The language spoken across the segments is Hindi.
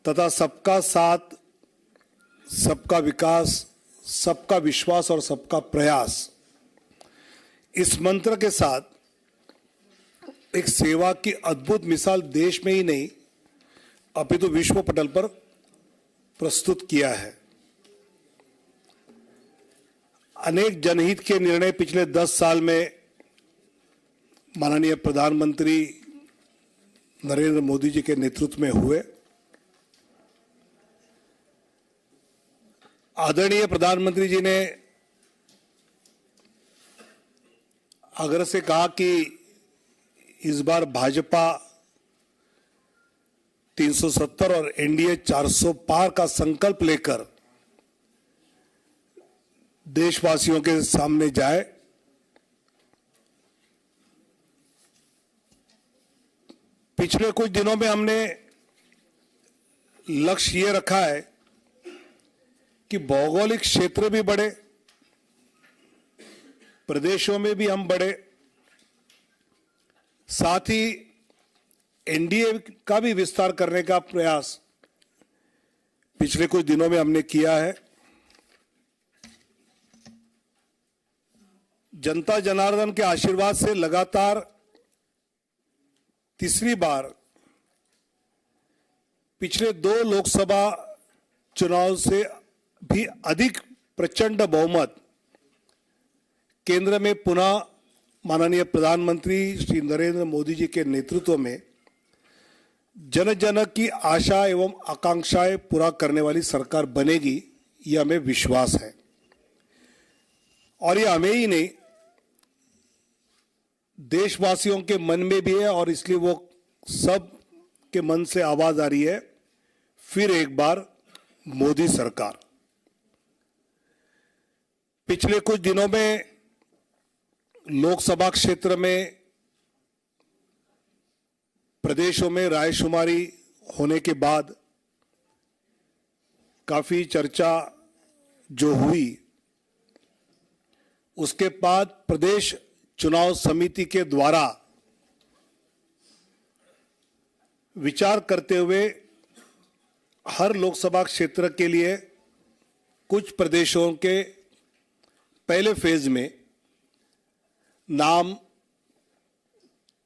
तथा सबका साथ, सबका विकास, सबका विश्वास और सबका प्रयास, इस मंत्र के साथ एक सेवा की अद्भुत मिसाल देश में ही नहीं अपितु विश्व पटल पर प्रस्तुत किया है। अनेक जनहित के निर्णय पिछले 10 साल में माननीय प्रधानमंत्री नरेंद्र मोदी जी के नेतृत्व में हुए। आदरणीय प्रधानमंत्री जी ने आग्रह से कहा कि इस बार भाजपा 370 और एनडीए 400 पार का संकल्प लेकर देशवासियों के सामने जाए। पिछले कुछ दिनों में हमने लक्ष्य ये रखा है कि भौगोलिक क्षेत्र भी बढ़े, प्रदेशों में भी हम बढ़े, साथ ही एनडीए का भी विस्तार करने का प्रयास पिछले कुछ दिनों में हमने किया है। जनता जनार्दन के आशीर्वाद से लगातार तीसरी बार पिछले 2 लोकसभा चुनाव से भी अधिक प्रचंड बहुमत केंद्र में पुनः माननीय प्रधानमंत्री श्री नरेंद्र मोदी जी के नेतृत्व में जन जन की आशा एवं आकांक्षाएं पूरा करने वाली सरकार बनेगी, यह हमें विश्वास है। और यह हमें ही नहीं, देशवासियों के मन में भी है और इसलिए वो सब के मन से आवाज आ रही है, फिर एक बार मोदी सरकार। पिछले कुछ दिनों में लोकसभा क्षेत्र में प्रदेशों में रायशुमारी होने के बाद काफी चर्चा जो हुई, उसके बाद प्रदेश चुनाव समिति के द्वारा विचार करते हुए हर लोकसभा क्षेत्र के लिए कुछ प्रदेशों के पहले फेज में नाम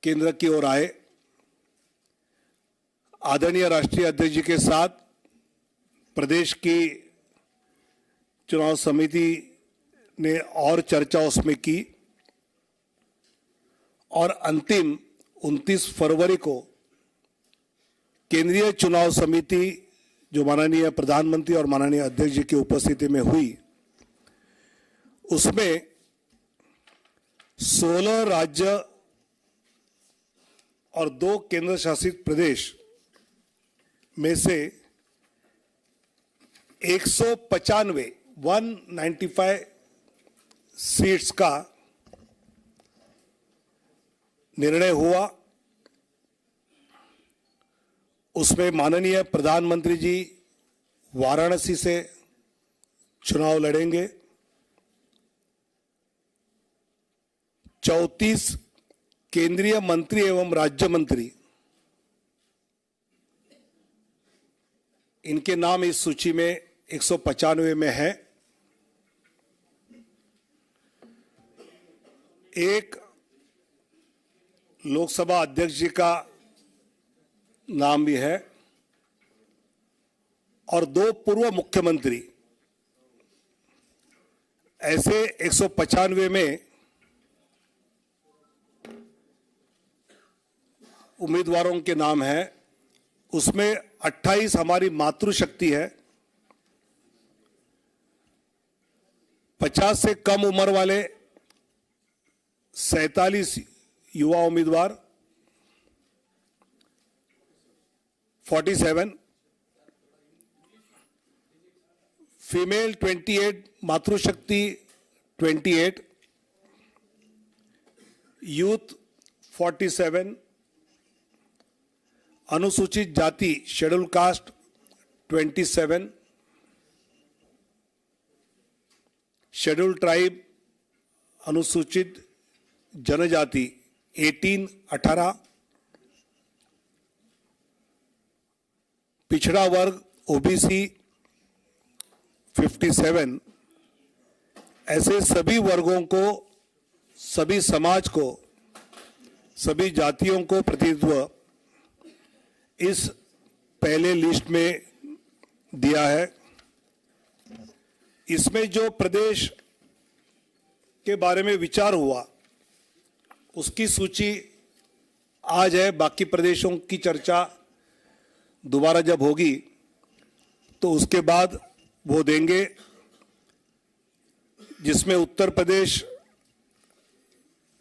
केंद्र की ओर आए। आदरणीय राष्ट्रीय अध्यक्ष जी के साथ प्रदेश की चुनाव समिति ने और चर्चा उसमें की और अंतिम 29 फरवरी को केंद्रीय चुनाव समिति जो माननीय प्रधानमंत्री और माननीय अध्यक्ष जी की उपस्थिति में हुई, उसमें 16 राज्य और 2 केंद्र शासित प्रदेश में से 195 सीट्स का निर्णय हुआ। उसमें माननीय प्रधानमंत्री जी वाराणसी से चुनाव लड़ेंगे। 34 केंद्रीय मंत्री एवं राज्य मंत्री, इनके नाम इस सूची में 195 में है। एक लोकसभा अध्यक्ष जी का नाम भी है और 2 पूर्व मुख्यमंत्री। ऐसे 195 में उम्मीदवारों के नाम हैं। उसमें 28 हमारी मातृशक्ति है, 50 से कम उम्र वाले 47 युवा उम्मीदवार, 47 फीमेल 28, मातृशक्ति 28, यूथ 47, अनुसूचित जाति शेड्यूल कास्ट 27, शेड्यूल ट्राइब अनुसूचित जनजाति 18, पिछड़ा वर्ग ओबीसी 57, ऐसे सभी वर्गों को, सभी समाज को, सभी जातियों को प्रतिनिधित्व इस पहले लिस्ट में दिया है। इसमें जो प्रदेश के बारे में विचार हुआ उसकी सूची आज है। बाकी प्रदेशों की चर्चा दोबारा जब होगी तो उसके बाद वो देंगे, जिसमें उत्तर प्रदेश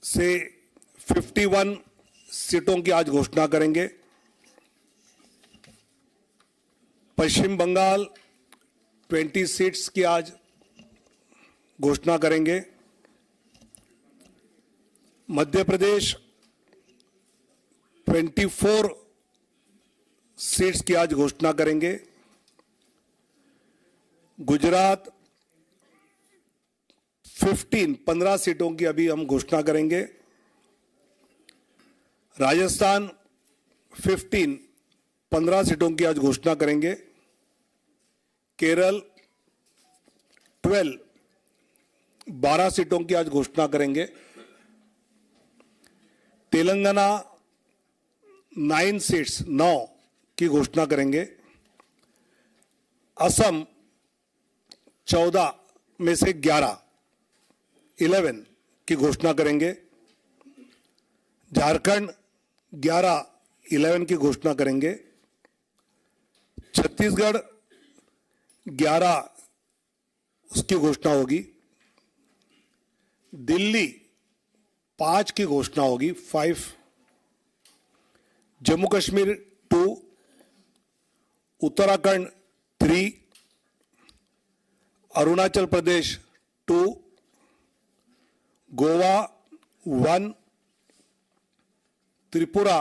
से 51 सीटों की आज घोषणा करेंगे, पश्चिम बंगाल 20 सीट्स की आज घोषणा करेंगे, मध्य प्रदेश 24 सीट्स की आज घोषणा करेंगे, गुजरात 15 सीटों की अभी हम घोषणा करेंगे, राजस्थान 15 सीटों की आज घोषणा करेंगे, केरल 12 सीटों की आज घोषणा करेंगे, तेलंगाना 9 की घोषणा करेंगे, असम 14 में से 11 की घोषणा करेंगे, झारखंड 11 की घोषणा करेंगे, छत्तीसगढ़ 11 उसकी घोषणा होगी, दिल्ली 5 की घोषणा होगी, 5, जम्मू कश्मीर 2, उत्तराखंड 3, अरुणाचल प्रदेश 2, गोवा 1, त्रिपुरा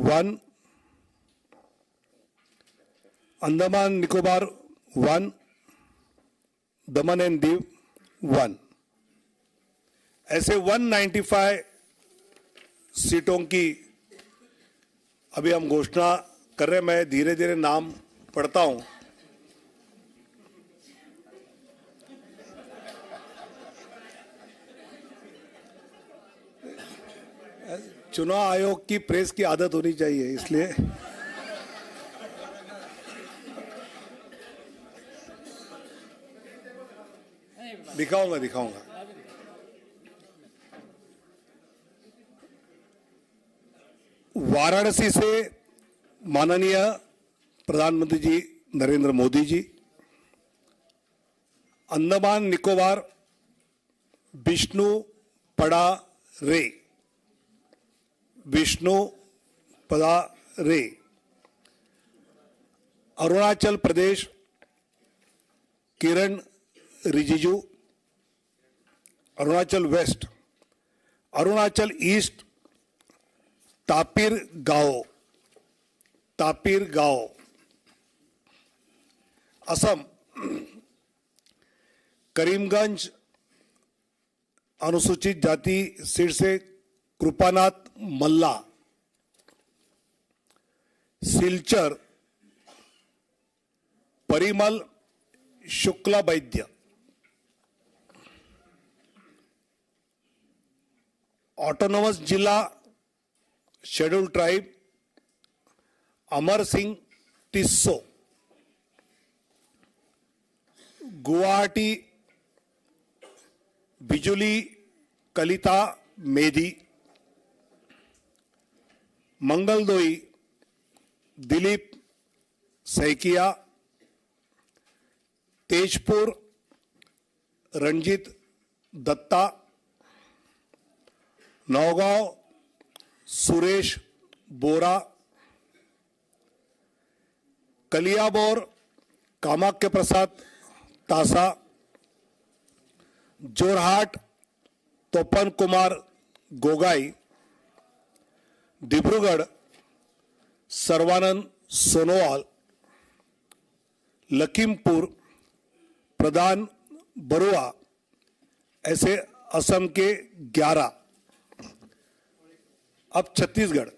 1, अंडमान निकोबार 1, दमन एंड दीव 1। ऐसे 195 सीटों की अभी हम घोषणा कर रहे हैं। मैं धीरे धीरे नाम पढ़ता हूं। चुनाव आयोग की प्रेस की आदत होनी चाहिए, इसलिए दिखाऊंगा। वाराणसी से माननीय प्रधानमंत्री जी नरेंद्र मोदी जी, अंडमान निकोबार विष्णु पड़ा रे, अरुणाचल प्रदेश किरण रिजिजू, अरुणाचल वेस्ट, अरुणाचल ईस्ट तापिर गांव, असम करीमगंज अनुसूचित जाति सीट से कृपानाथ मल्ला, सिलचर परिमल शुक्ला वैद्य, ऑटोनोमस जिला शेड्यूल ट्राइब अमर सिंह टिस्सो, गुवाहाटी बिजुली कलिता मेधी, मंगलदोई दिलीप सैकिया, तेजपुर रंजीत दत्ता, नौगांव सुरेश बोरा, कलियाबोर कामाख्य प्रसाद तासा, जोरहाट तोपन कुमार गोगाई, डिब्रूगढ़ सर्वानंद सोनोवाल, लखीमपुर प्रधान बरुआ, ऐसे असम के 11। अब Chhattisgarh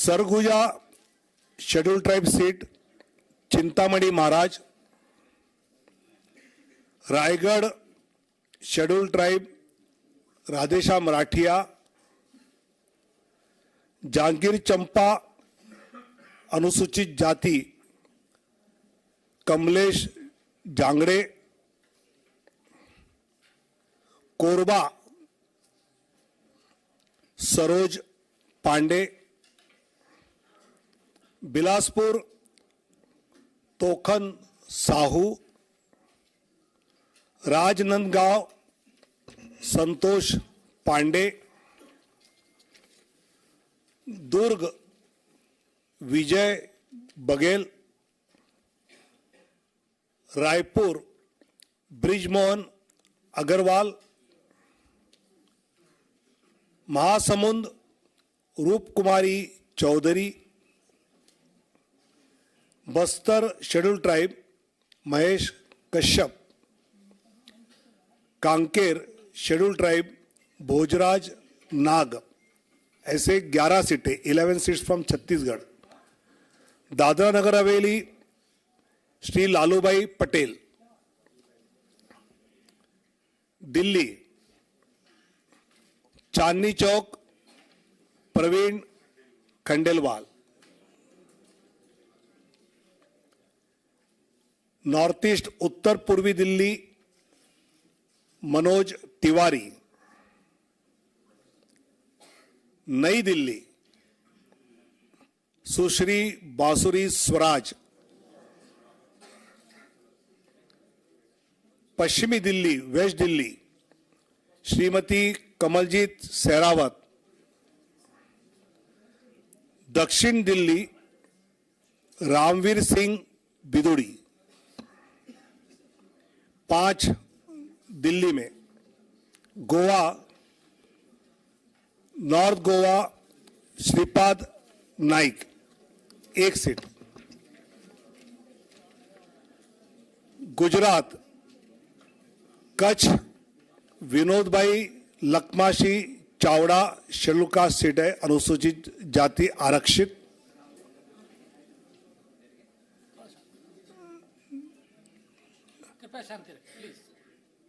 Surguja schedule tribe seat Chintamani Maharaj, Raigarh schedule tribe Radheshyam Rathiya, Janjgir Champa अनुसूचित जाति कमलेश जांगड़े, कोरबा सरोज पांडे, बिलासपुर तोखन साहू, राजनांदगांव संतोष पांडे, दुर्ग Vijay Baghel, Raipur Brijmohan Agrawal, Mahasamund Roop Kumari Chaudhary, Bastar schedule tribe Mahesh Kashyap, Kanker schedule tribe Bhojraj Nag. ऐसे 11 सीटें, 11 seats from Chhattisgarh. Dadra Nagar Haveli Shri Lalubhai Patel, Delhi Chandni Chowk Praveen Khandelwal, north east उत्तर पूर्वी दिल्ली मनोज तिवारी, नई दिल्ली सुश्री बांसुरी स्वराज, पश्चिमी दिल्ली वेस्ट दिल्ली श्रीमती कमलजीत सहरावत, दक्षिण दिल्ली रामवीर सिंह बिदुड़ी। 5 दिल्ली में गोवा नॉर्थ गोवा श्रीपाद नाइक 1 सीट, गुजरात कच्छ विनोद भाई लखमाशी चावड़ा शेड्यूल कास्ट सीट है, अनुसूचित जाति आरक्षित।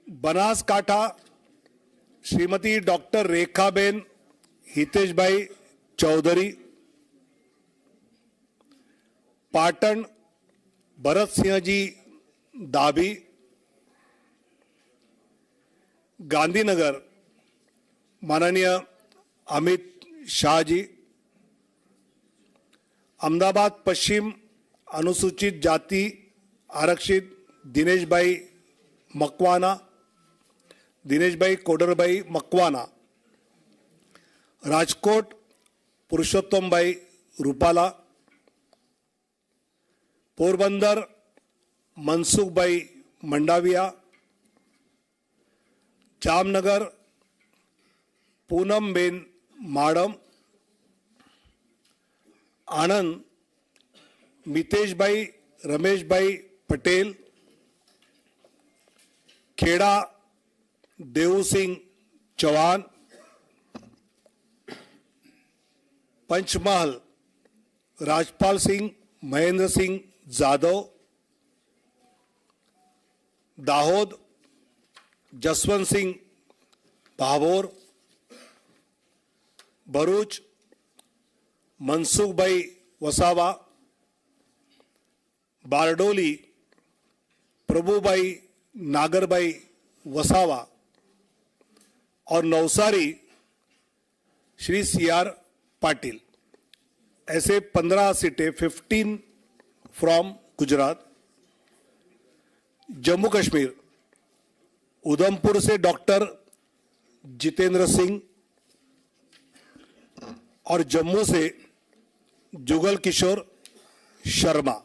बनासकांठा श्रीमती डॉक्टर रेखाबेन हितेश भाई चौधरी, पाटन भरत सिंह जी दाभी, गांधीनगर माननीय अमित शाह जी, अहमदाबाद पश्चिम अनुसूचित जाति आरक्षित दिनेश भाई मकवाना, दिनेश भाई कोडरभाई मकवाना, राजकोट पुरुषोत्तम भाई रूपाला, पोरबंदर मनसुख भाई मंडाविया, जामनगर पूनम बेन माडम, आनंद मितेश भाई रमेश भाई पटेल, खेड़ा देव सिंह चौहान, पंचमहल राजपाल सिंह महेंद्र सिंह जाधव, दाहोद जसवंत सिंह भाभोर, भरूच मनसुख भाई वसावा, बारडोली प्रभुभाई नागरभाई वसावा और नवसारी श्री CR पाटिल। ऐसे 15 सीटें, 15 फ्रॉम गुजरात। जम्मू कश्मीर उधमपुर से डॉक्टर जितेंद्र सिंह और जम्मू से जुगल किशोर शर्मा।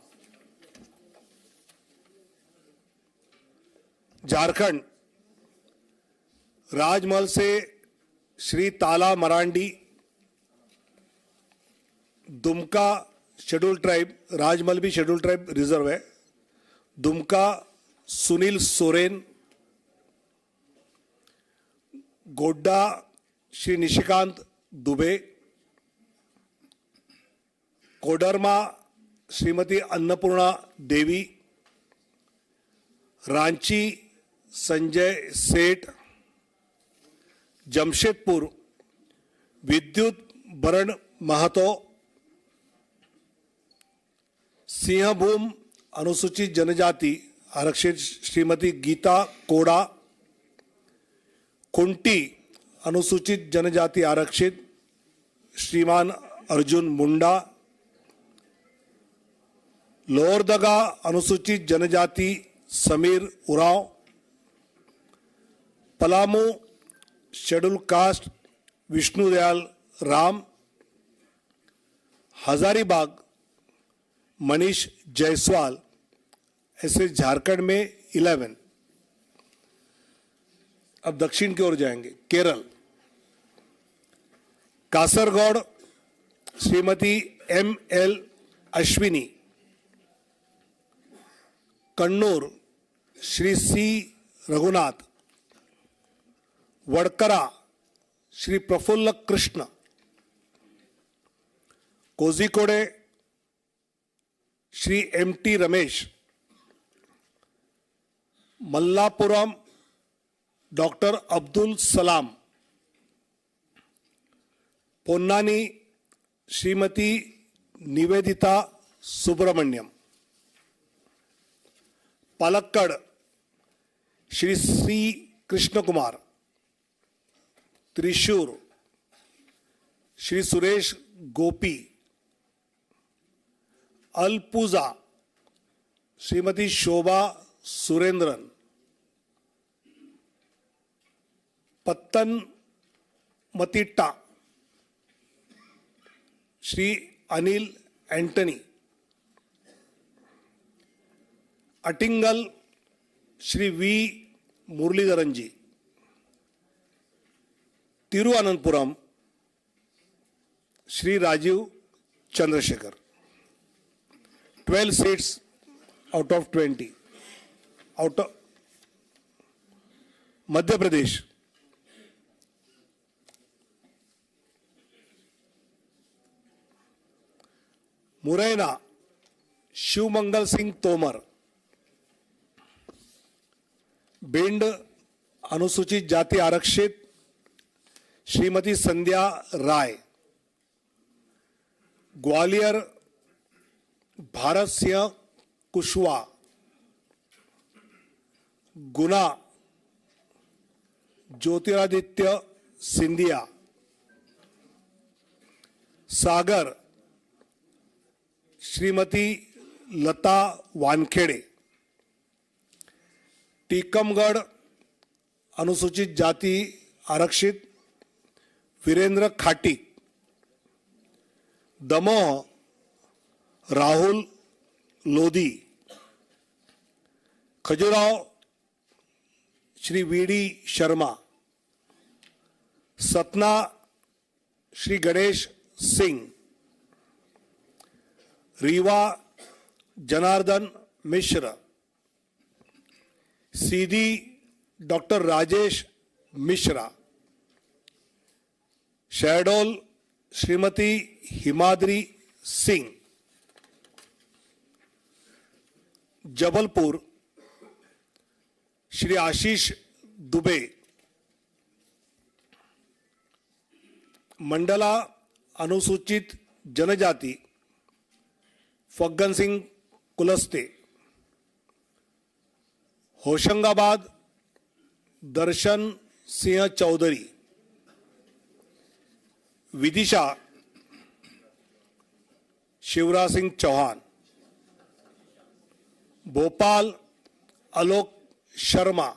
झारखंड राजमहल से श्री ताला मरांडी, दुमका शेड्यूल ट्राइब, राजमहल भी शेड्यूल ट्राइब रिजर्व है, दुमका सुनील सोरेन, गोड्डा श्री निशिकांत दुबे, कोडरमा श्रीमती अन्नपूर्णा देवी, रांची संजय सेठ, जमशेदपुर विद्युत बरण महतो, सिंहभूम अनुसूचित जनजाति आरक्षित श्रीमती गीता कोड़ा, कुंटी अनुसूचित जनजाति आरक्षित श्रीमान अर्जुन मुंडा, लोहरदगा अनुसूचित जनजाति समीर उरांव, पलामू शेड्यूल कास्ट विष्णुदयाल राम, हजारीबाग मनीष जायसवाल, ऐसे झारखंड में 11। अब दक्षिण की ओर जाएंगे। Kerala, Kasaragod Shrimati ML Ashwini, Kannur Shri C Raghunath, Vadakara Shri Praphul Krishna, Kozhikode Shri MT Ramesh, Malappuram doctor Abdul Salam, Ponnani Shrimati Nivedita Subramanyam, Palakkad Shri C Krishna Kumar, Thrissur Shri Suresh Gopi, Alappuzha Shrimati Shobha Surendran, Pathanamthitta Shri Anil Antony, Attingal Shri V Muraleedharan ji, Thiruvananthapuram Shri Rajeev Chandrasekhar. 12 seats out of 20। Out of Madhya Pradesh, Morena Shivmangal Singh Tomar, Bhind अनुसूचित जाति आरक्षित श्रीमती संध्या राय, ग्वालियर भारत सिंह कुशवाहा, गुना ज्योतिरादित्य सिंधिया, सागर श्रीमती लता वानखेड़े, टीकमगढ़ अनुसूचित जाति आरक्षित वीरेंद्र खाटी, दमोह राहुल लोधी, खजुराहो श्री VD शर्मा, सतना श्री गणेश सिंह, रीवा जनार्दन मिश्र, सीधी डॉक्टर राजेश मिश्रा, शहडोल श्रीमती हिमाद्री सिंह, जबलपुर श्री आशीष दुबे, मंडला अनुसूचित जनजाति फग्गन सिंह कुलस्ते, होशंगाबाद दर्शन सिंह चौधरी, विदिशा शिवराज सिंह चौहान, भोपाल आलोक शर्मा,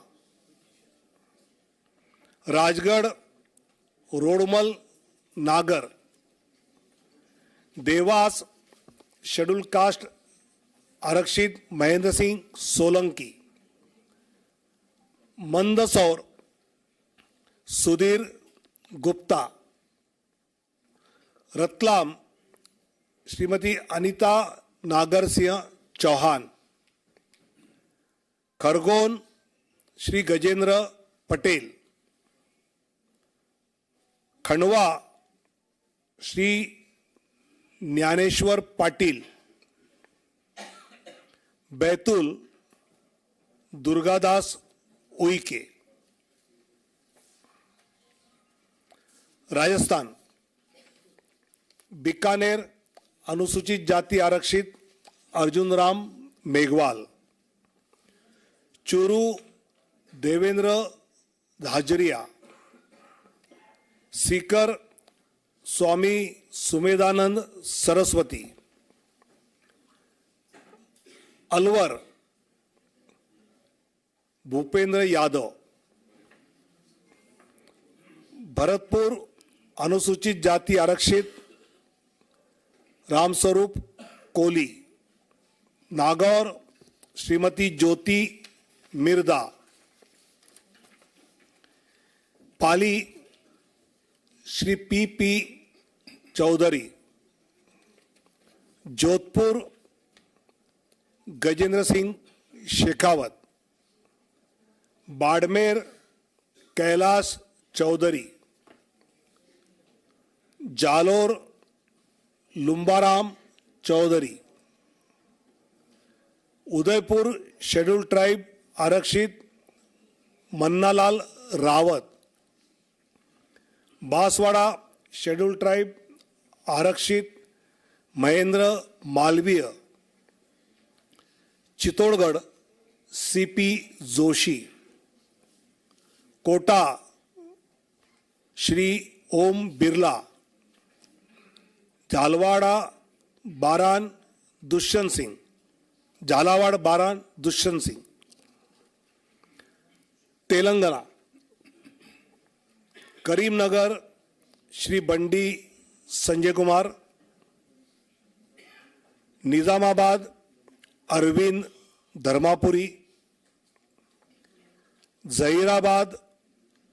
राजगढ़ रोडमल नागर, देवास शेड्यूल कास्ट आरक्षित महेंद्र सिंह सोलंकी, मंदसौर सुधीर गुप्ता, रतलाम श्रीमती अनीता नागर सिंह चौहान, खरगोन श्री गजेंद्र पटेल, खंडवा श्री ज्ञानेश्वर पाटील, बैतूल दुर्गादास उइके। राजस्थान, बीकानेर अनुसूचित जाति आरक्षित अर्जुन राम मेघवाल। चूरू देवेंद्र झाजरिया। सीकर स्वामी सुमेधानंद सरस्वती। अलवर भूपेंद्र यादव। भरतपुर अनुसूचित जाति आरक्षित Ramswaroop Koli. Nagaur Shrimati Jyoti Mirdha. Pali Shri P Chaudhary. Jodhpur Gajendra Singh Shekhawat. Barmer Kailash Chaudhary. Jalore Lumbaram Chaudhary. Udaipur schedule tribe आरक्षित मन्नालाल रावत। बांसवाड़ा शेड्यूल ट्राइब आरक्षित Mahendra Malviya. Chittorgarh CP Joshi. Kota Shri Om Birla. Jhalawar Baran Dushyant Singh. Jhalawar Baran Dushyant Singh. Telangana Karimnagar Shri Bandi Sanjay Kumar. Nizamabad Arvind Dharmapuri. Zaheerabad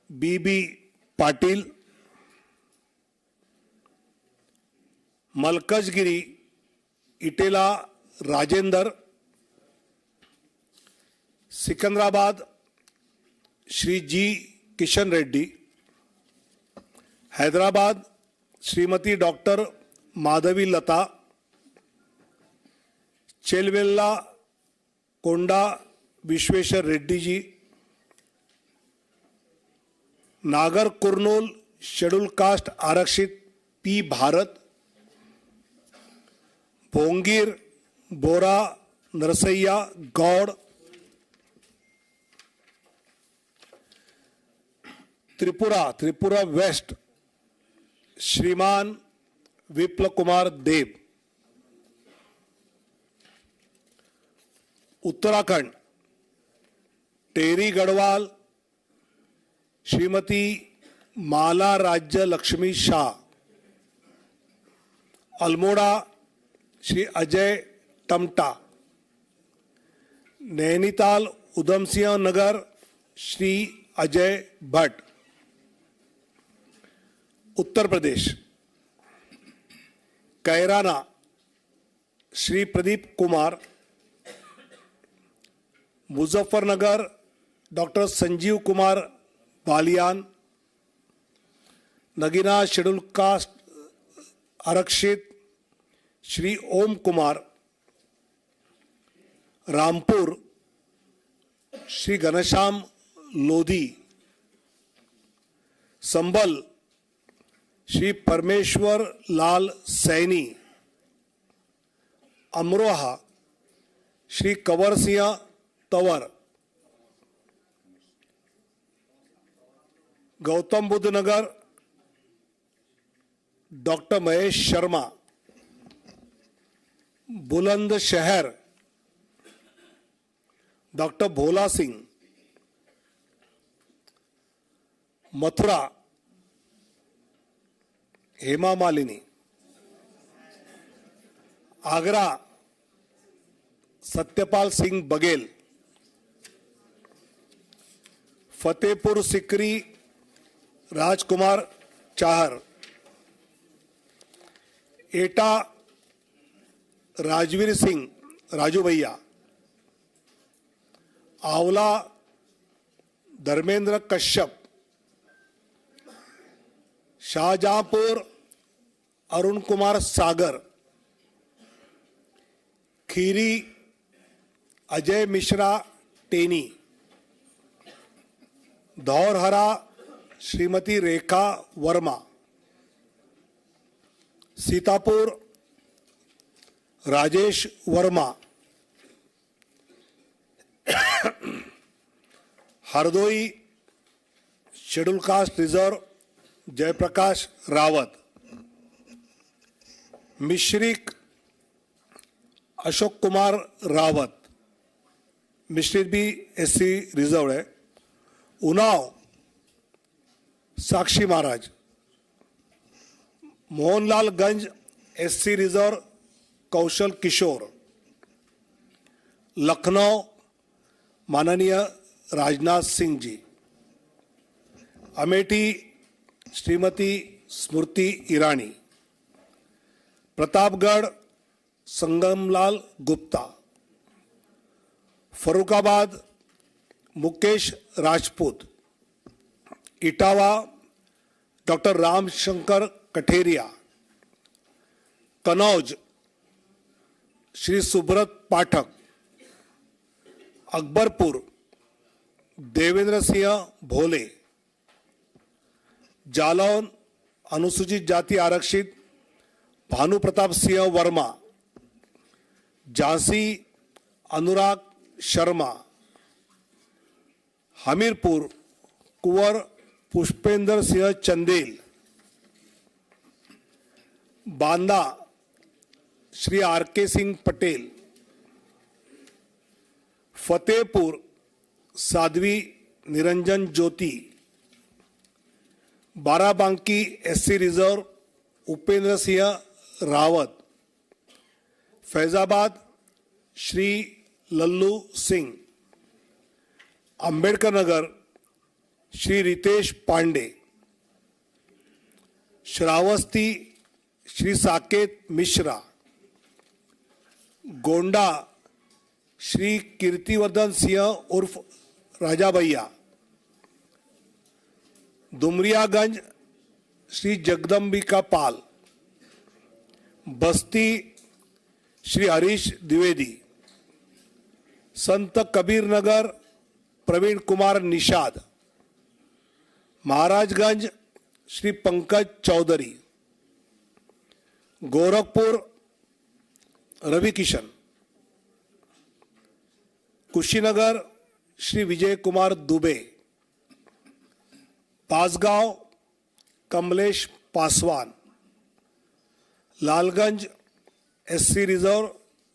BB Patil. Malkajgiri Etela Rajender. Secunderabad Shri G Kishan Reddy. Hyderabad Shrimati doctor Madhavi लता। चेलवेल्ला कोंडा विश्वेश्वर रेड्डी जी। नागर कुर्नूल शेड्यूल कास्ट आरक्षित पी भारत। भोंगीर बोरा नरसैया गौड़। त्रिपुरा वेस्ट श्रीमान विप्लव कुमार देव। उत्तराखंड टेरी Garhwal Shrimati Mala Rajya Lakshmi Shah. Almora Shri Ajay Tamta. Nainital Udham Singh Nagar Shri Ajay Bhatt. Uttar Pradesh Kairana Shri Pradeep Kumar. Muzaffarnagar doctor Sanjeev Kumar Balyan. Nagina schedule caste आरक्षित श्री ओम Kumar. Rampur Shri Ghanshyam Lodhi. Sambhal Shri Parmeshwar Lal Saini. Amroha Shri Kanwar Singh Tanwar. Gautam Buddha Nagar doctor Mahesh Sharma. Bulandshahr doctor Bhola Singh. Mathura Hema Malini. Agra Satyapal Singh Baghel. Fatehpur Sikri Rajkumar Chahar. Etah Rajveer Singh Raju Bhaiya. Aonla Dharmendra Kashyap. Shahjahanpur Arun Kumar Sagar. Kheri Ajay Mishra Teni, Dhaurahra Shrimati Rekha Verma, Sitapur Rajesh Verma, Hardoi schedule caste reserve Jaiprakash Rawat, Misrikh Ashok Kumar Rawat, Misrikh भी एससी रिजर्व है, उन्नाव साक्षी महाराज, मोहनलालगंज एससी रिजर्व कौशल किशोर, लखनऊ माननीय राजनाथ सिंह जी, अमेठी श्रीमती स्मृति ईरानी, प्रतापगढ़ संगमलाल गुप्ता, फरुखाबाद मुकेश राजपूत, इटावा डॉक्टर रामशंकर कठेरिया, कनौज श्री सुब्रत पाठक, अकबरपुर देवेंद्र सिंह भोले, जालौन अनुसूचित जाति आरक्षित भानु प्रताप सिंह वर्मा, झांसी अनुराग शर्मा, हमीरपुर कुंवर पुष्पेंद्र सिंह चंदेल, बांदा श्री आर के सिंह पटेल, फतेहपुर साध्वी निरंजन ज्योति, बाराबांकी एससी रिजर्व उपेंद्र सिंह रावत, फैजाबाद श्री लल्लू सिंह, अंबेडकर नगर श्री रितेश पांडे, श्रावस्ती श्री साकेत मिश्रा, गोंडा श्री कीर्तिवर्धन सिंह उर्फ राजा भैया, दुमरियागंज श्री जगदम्बिका पाल, बस्ती Shri Harish Dwivedi, Sant Kabir Nagar Praveen Kumar Nishad, Maharajganj Shri Pankaj Chaudhary, Gorakhpur Ravi Kishan, Kushinagar Shri Vijay Kumar Dubey, Bansgaon Kamlesh Paswan, Lalganj SC reserve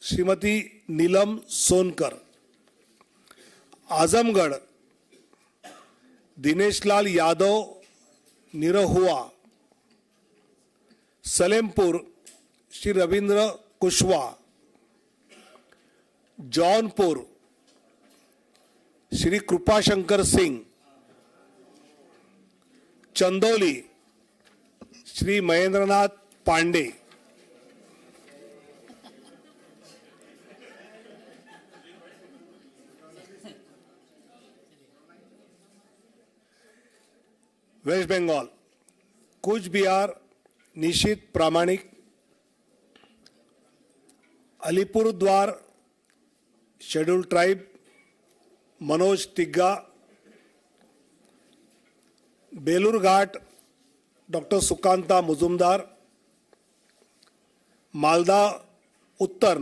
Shrimati Neelam Sonkar, Azamgarh Dinesh Lal Yadav Nirahua, Salempur Shri Ravindra Kushwaha, Jaunpur Shri Kripashankar Singh, Chandauli Shri Mahendranath Pandey, west Bengal Cooch Behar Nisith Pramanik, Alipurduar schedule tribe Manoj Tigga, Balurghat doctor Sukanta Majumdar, Malda Uttar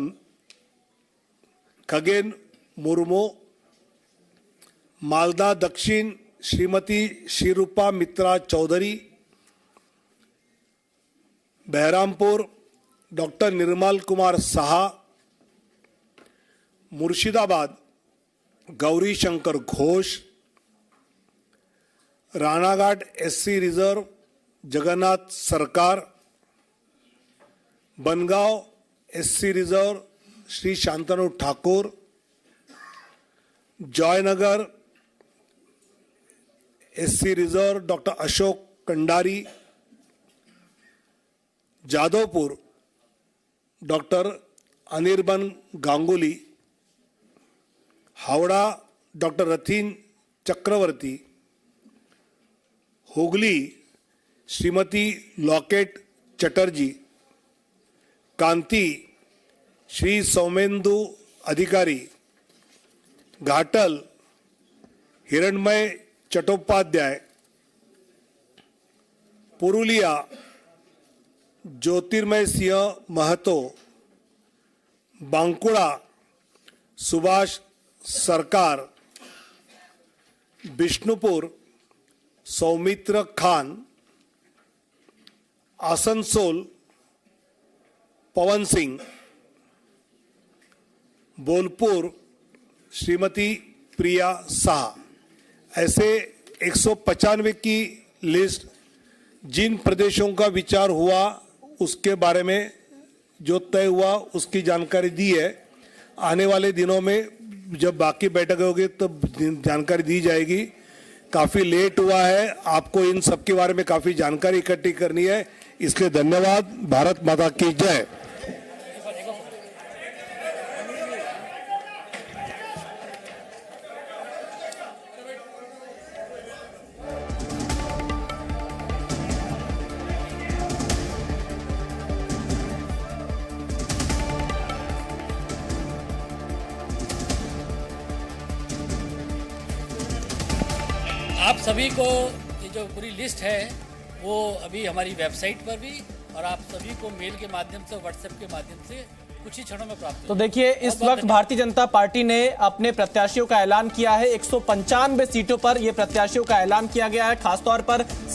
Khagen Murmu, Malda Dakshin Shrimati Shrirupa मित्रा Chaudhary, Baharampur doctor Nirmal Kumar Saha, Murshidabad Gouri Shankar Ghosh, Ranaghat SC reserve Jagannath Sarkar, Bangaon SC reserve Shri Shantanu Thakur, Joynagar SC reserve doctor Ashok Kandari, Jadavpur doctor Anirban Ganguly, Howrah doctor Rathin Chakraborty, Hooghly Shrimati Locket Chatterjee, Kanthi Shri Soumendu Adhikari, Ghatal हिरणमय चट्टोपाध्याय, पुरुलिया ज्योतिर्मय सिंह महतो, बांकुड़ा सुभाष सरकार, बिष्णुपुर सौमित्र खान, आसनसोल पवन सिंह, बोलपुर श्रीमती प्रिया शाह। ऐसे 195 की लिस्ट जिन प्रदेशों का विचार हुआ उसके बारे में जो तय हुआ उसकी जानकारी दी है। आने वाले दिनों में जब बाकी बैठकें होगी तब जानकारी दी जाएगी। काफ़ी लेट हुआ है, आपको इन सब के बारे में काफ़ी जानकारी इकट्ठी करनी है, इसलिए धन्यवाद। भारत माता की जय। आप सभी को ये जो पूरी लिस्ट है वो अभी हमारी वेबसाइट पर भी और आप सभी को मेल के माध्यम से, व्हाट्सएप के माध्यम से कुछ ही क्षणों में प्राप्त। तो देखिए, इस वक्त भारतीय जनता पार्टी ने अपने प्रत्याशियों का ऐलान किया है। 195 सीटों पर ये प्रत्याशियों का ऐलान किया गया है। खासतौर पर